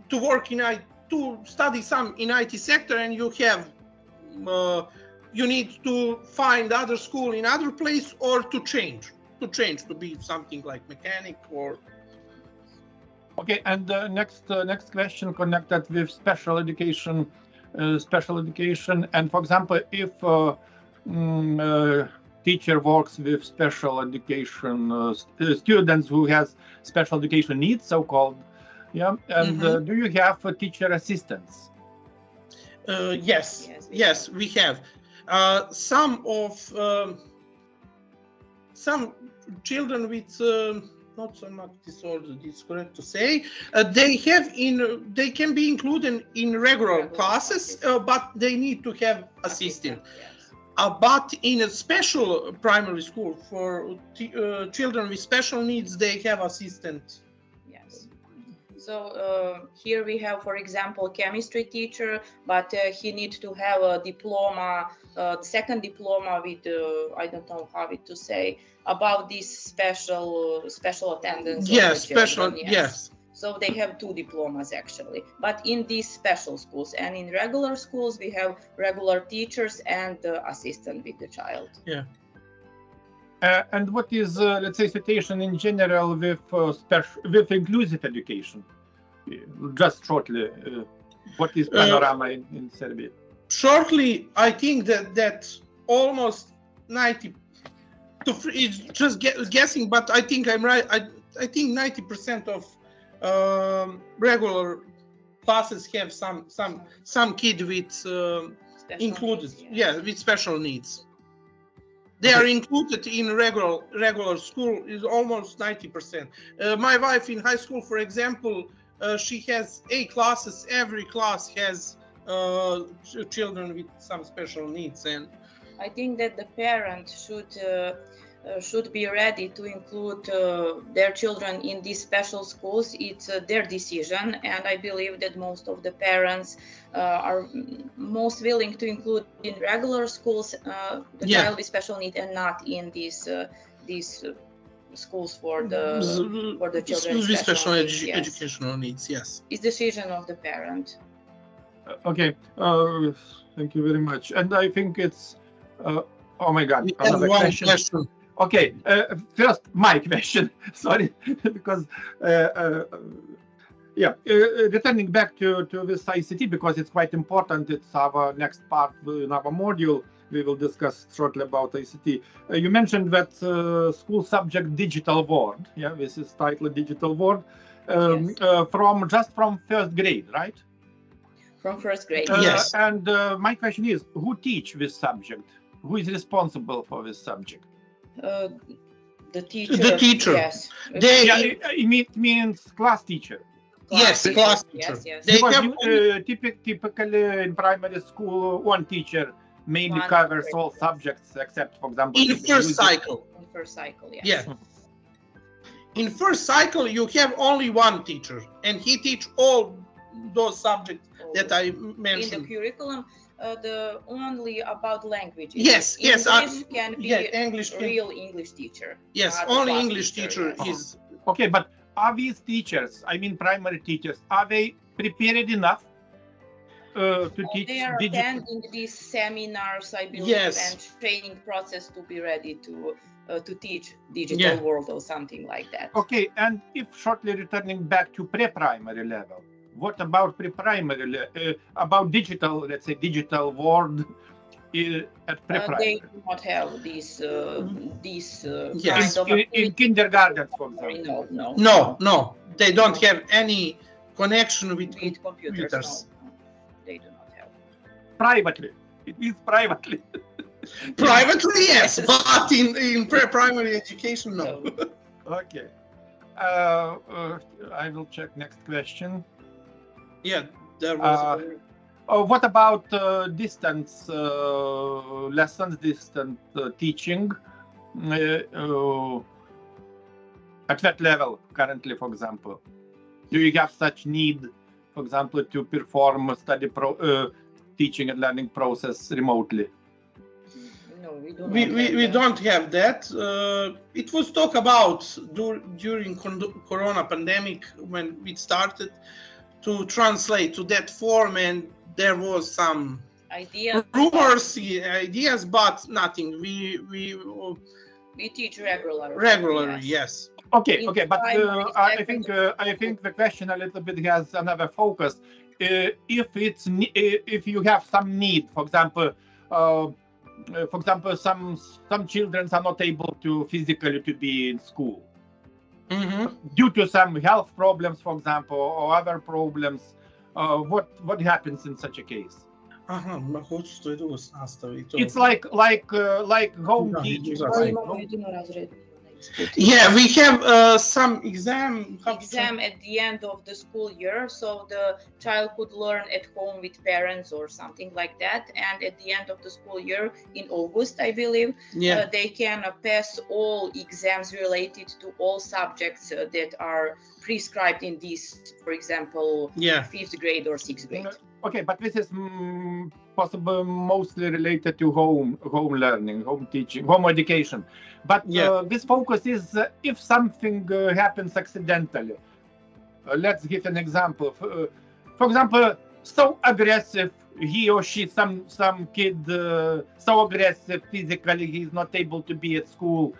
to work to study some in IT sector, and you have, you need to find other school in other place, or to change to be something like mechanic or. Okay, and next question connected with special education. And for example, if teacher works with special education students who has special education needs, so-called, and do you have teacher assistants? Yes, we have. Some children with not so much disorder, it's correct to say. They can be included in regular classes, but they need to have assistant. But in a special primary school for children with special needs, they have assistant. Yes. So here we have, for example, chemistry teacher, but he needs to have a diploma, second diploma with I don't know how to say, about this special attendance. Yes, special. Yes. So they have 2 diplomas actually, but in these special schools, and in regular schools we have regular teachers and assistant with the child. Yeah. And what is, let's say, situation in general with inclusive education? Just shortly, what is panorama in Serbia? Shortly, I think that almost 92% it's just guessing, but I think I'm right. I think 90% of regular classes have some kid with included, needs, with special needs. They are included in regular school is almost 90%. My wife in high school, for example, she has 8 classes. Every class has children with some special needs, and I think that the parent should be ready to include their children in these special schools. It's their decision, and I believe that most of the parents are most willing to include in regular schools the child with special need, and not in these schools for the children with special needs. Educational needs. Yes, it's decision of the parent. Okay, thank you very much. And I think it's oh my God, another question. Okay, first my question. Sorry, because returning back to this ICT, because it's quite important. It's our next part in our module. We will discuss shortly about ICT. You mentioned that school subject digital world. Yeah, this is titled digital world from first grade, right? From first grade. Yes. And my question is, who teach this subject? Who is responsible for this subject? The teacher. The teacher. Yes. It means class teacher. Class teacher. Yes. Because typically in primary school, one teacher mainly covers all subjects except, for example, in first cycle. In first cycle, yes. Yeah. In first cycle, you have only one teacher, and he teach all those subjects that I mentioned. In the curriculum, the only about languages. Yes. English can be English real English teacher. Yes, only English teacher is. Okay, but are these teachers, I mean primary teachers, are they prepared enough to teach? They are attending these seminars, I believe, and training process to be ready to teach digital world or something like that. Okay, and if shortly returning back to pre-primary level, what about pre-primary, about digital, let's say digital world at pre-primary? They do not have these yes. in kindergarten, for example. No. They don't have any connection with computers. No, they do not have. Privately. It is privately. Privately, yes, but in pre-primary education, no. Okay. I will check next question. Yeah, there was. What about distance lessons, distance teaching? At that level currently, for example? Do you have such need, for example, to perform study teaching and learning process remotely? No, we don't. We don't have that. It was talked about during Corona pandemic when it started to translate to that form, and there was some rumors, ideas, but nothing. We teach regularly. Yes. Okay, but I think the question a little bit has another focus. If you have some need, for example, some children are not able to physically to be in school due to some health problems, for example, or other problems. What happens in such a case? It's like home teaching. Yeah, we have some exam at the end of the school year, so the child could learn at home with parents or something like that. And at the end of the school year in August, I believe, they can pass all exams related to all subjects that are prescribed in this, for example, 5th grade or 6th grade. Okay, but this is possible mostly related to home learning, home teaching, home education. But this focus is if something happens accidentally. Let's give an example. For example, so aggressive he or she, some kid, so aggressive physically, he's not able to be at school,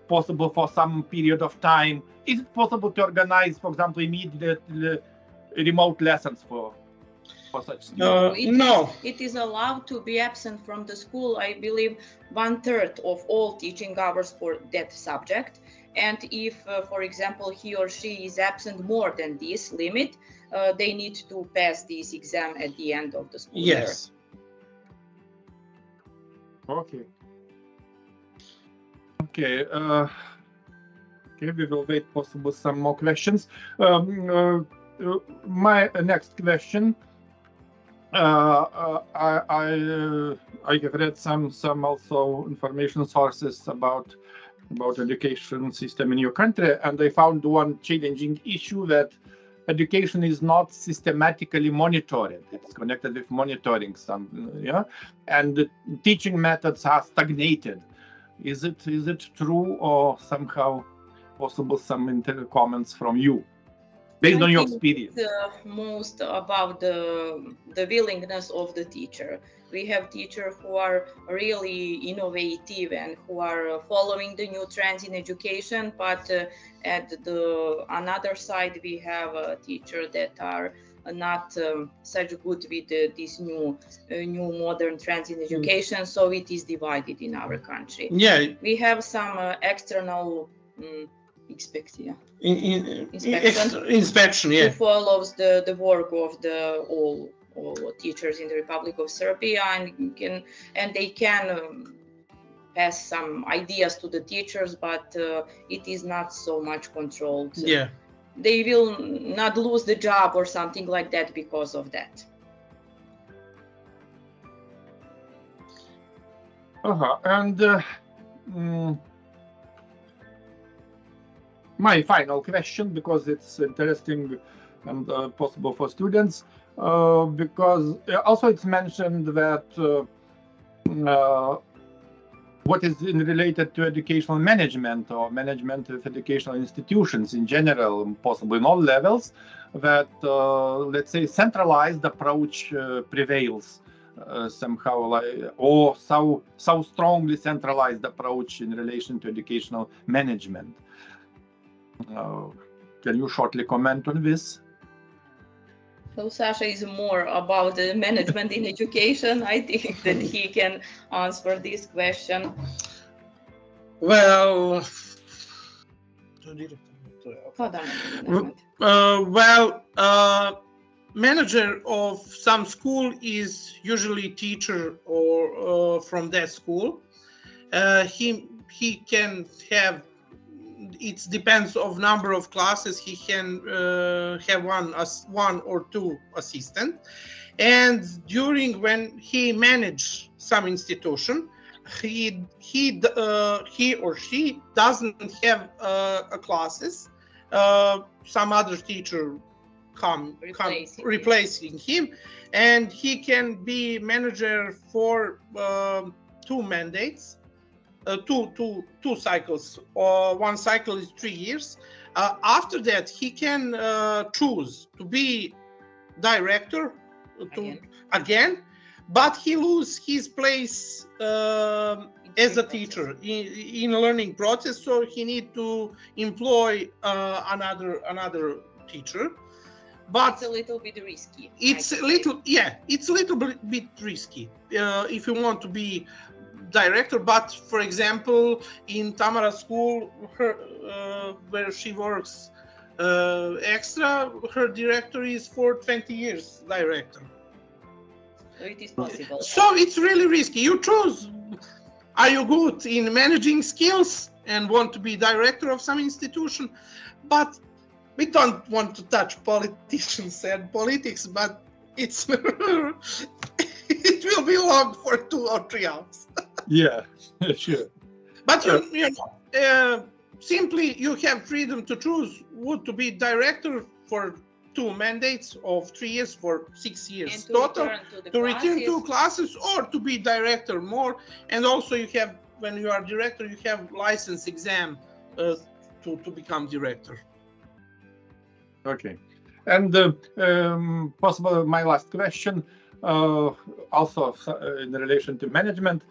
possible for some period of time. Is it possible to organize, for example, immediate remote lessons for for such students? No. It is allowed to be absent from the school, I believe, 1/3 of all teaching hours for that subject. And if, for example, he or she is absent more than this limit, they need to pass this exam at the end of the school year. Yes. Okay. Okay. Okay, we will wait possible some more questions. My next question. I have read some also information sources about education system in your country, and I found one challenging issue that education is not systematically monitored. It's connected with monitoring and the teaching methods are stagnated. Is it true, or somehow possible some comments from you based on your experience? Most about the willingness of the teacher. We have teachers who are really innovative and who are following the new trends in education, but at the another side we have teachers that are not such good with these new modern trends in education. So it is divided in our country. Yeah. We have some external inspection, yeah, who follows the work of all teachers in the Republic of Serbia, and they can pass some ideas to the teachers, but it is not so much controlled. Yeah. They will not lose the job or something like that because of that. And my final question, because it's interesting and possible for students, because also it's mentioned that what is related to educational management or management of educational institutions in general, possibly in all levels, that let's say centralized approach prevails somehow, or so strongly centralized approach in relation to educational management. Can you shortly comment on this? So Saša is more about the management in education. I think that he can answer this question. Well, manager of some school is usually teacher or from that school. He can have, it depends of number of classes. He can have one or two assistant, and during when he manage some institution, he or she doesn't have classes. Some other teacher come replacing him, and he can be manager for 2 mandates. Two cycles. One cycle is 3 years. After that, he can choose to be director again, but he loses his place as a teacher in learning process. So he need to employ another teacher. But it's a little bit risky. It's a little bit risky if you want to be director. But for example, in Tamara school, where she works extra, her director is for 20 years director. So it is possible. So it's really risky. You choose, are you good in managing skills and want to be director of some institution? But we don't want to touch politicians and politics, but it's it will be long for 2 or 3 hours. Yeah, sure. But you know, simply you have freedom to choose would to be director for 2 mandates of 3 years for 6 years total, to return to classes, or to be director more. And also you have, when you are director, you have license exam to become director. Okay. And possible my last question, also in relation to management.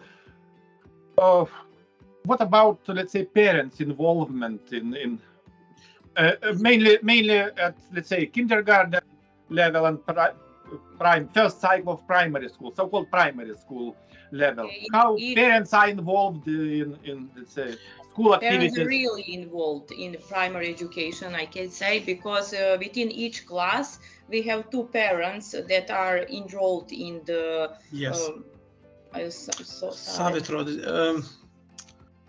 What about, let's say, parents' involvement in mainly at, let's say, kindergarten level and first cycle of primary school, so-called primary school level. Okay, How parents are involved in let's say, school activities? Parents are really involved in primary education, I can say, because within each class we have 2 parents that are enrolled in the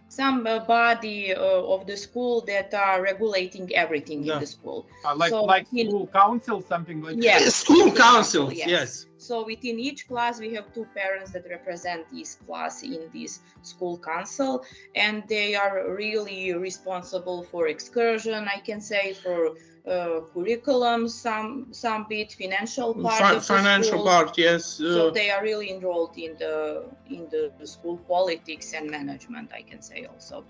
some body of the school that are regulating everything in the school. Like school council, something like that? Yes, school council, yes. So within each class we have 2 parents that represent this class in this school council, and they are really responsible for excursion, I can say, for curriculum, some bit financial part financial part, yes. So they are really enrolled in the school politics and management, I can say, also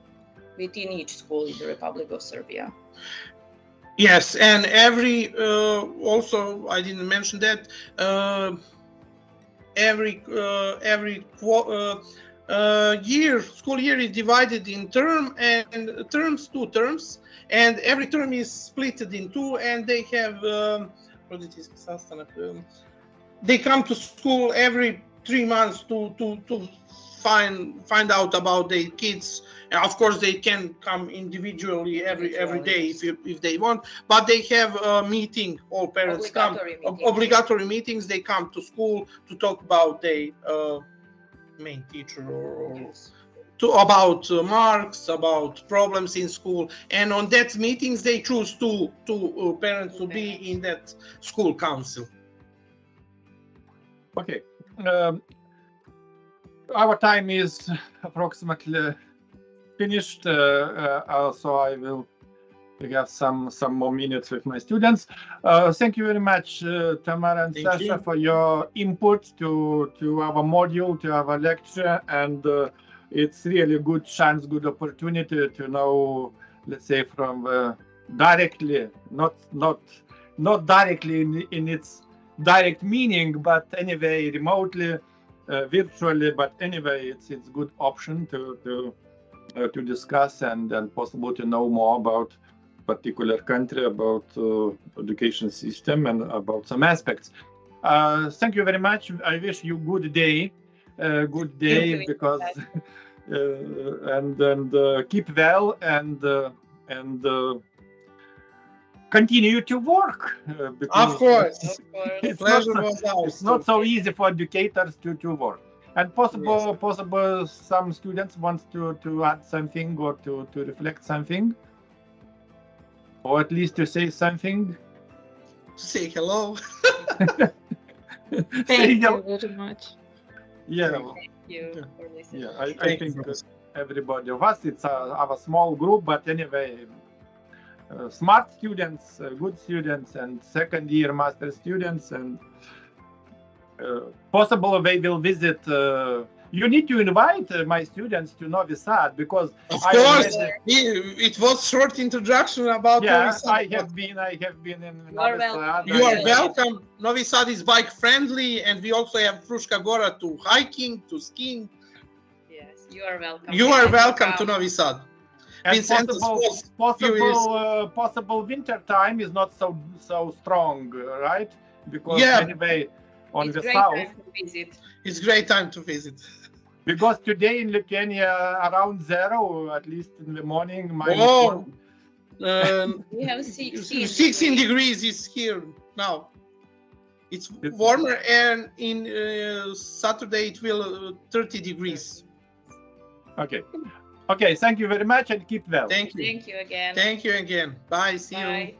within each school in the Republic of Serbia. Yes, and every also I didn't mention that every school year is divided in term and terms, 2 terms, and every term is split in 2, and they have they come to school every 3 months to find out about their kids. And of course, they can come individually every day if they want, but they have a meeting. All parents obligatory meetings. They come to school to talk about their main teacher or about marks, about problems in school, and on that meetings they choose two parents to be in that school council. Okay. Our time is approximately finished, so I will have some more minutes with my students. Thank you very much, Tamara and Sasha, for your input to our module, to our lecture, and it's really a good chance, good opportunity to know, let's say, from directly, not directly in its direct meaning, but anyway, remotely, virtually, but anyway, it's good option to discuss and possible to know more about particular country, about education system, and about some aspects. Thank you very much. I wish you good day, because and keep well and continue to work. Of course. It's not so easy for educators to work. And possible some students want to add something or to reflect something, or at least to say something. Say hello. Thank you very much. Yeah. Thank you for listening. Yeah, I think everybody of us, it's our small group, but anyway, smart students, good students, and second-year master students, and possible they will visit. You need to invite my students to Novi Sad, because of course it was short introduction about Novi Sad. I have been in Novi Sad. You are welcome. Novi Sad is bike friendly, and we also have Fruška Gora to hiking, to skiing. Yes, you are welcome. You are welcome to Novi Sad. And possible winter time is not so strong, right? Because anyway, on the south, it's great time to visit. Because today in Lithuania around 0, at least in the morning. We have 16 degrees is here now. It's warmer, and in Saturday it will 30 degrees. Okay, thank you very much, and keep well. Thank you. Thank you again. Thank you again. Bye. See you.